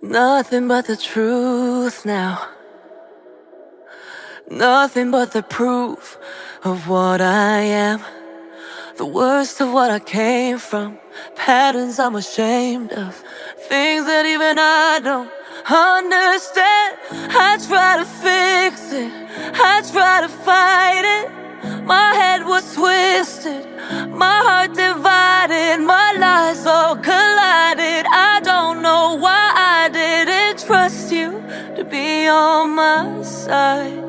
Nothing but the truth now. Nothing but the proof of what I am. The worst of what I came from. Patterns I'm ashamed of. Things that even I don't understand. I try to fix it, I try to fight it. My head was twisted, my heart divided, my lies all collided. I don't know why I didn't trust you to be on my side.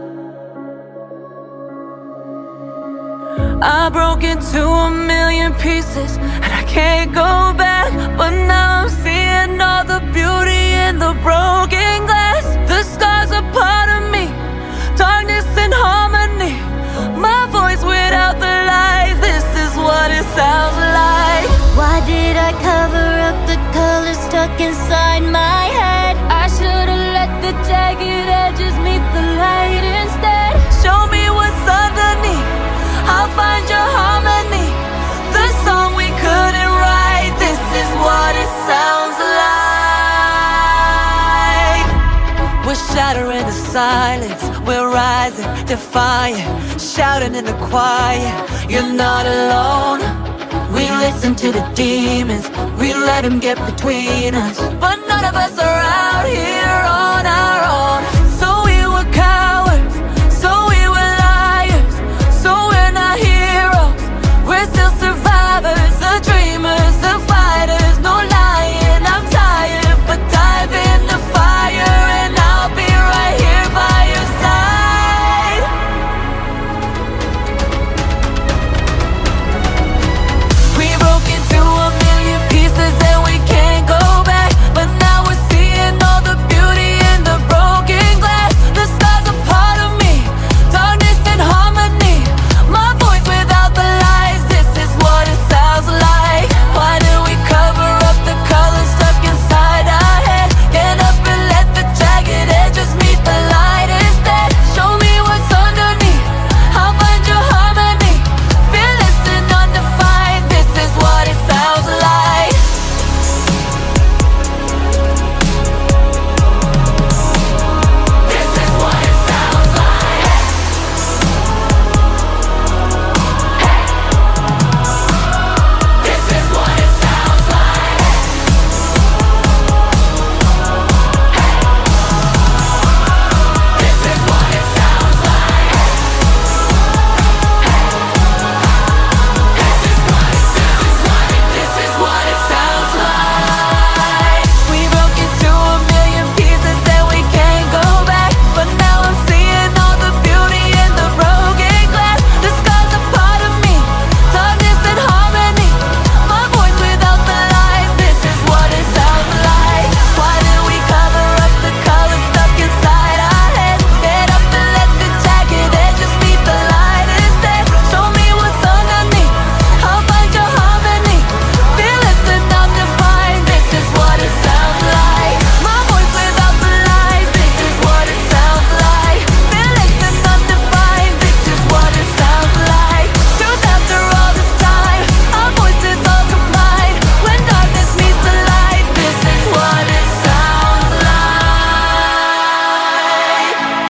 I broke into a million pieces and I can't go back. But now I'm seeing all the beauty in the broken glass. The scars are part of me, darkness and harmony. My voice without the lies, this is what it sounds like. Why did I cover up the color stuck inside my head? I should've let the jagged edges meet the light instead. Show me what's underneath, I'll find your harmony. The song we couldn't write, this is what it sounds like. We're shattering the silence, we're rising, defiant, shouting in the quiet. You're not alone. We listen to the demons, we let them get between us, but none of us are right.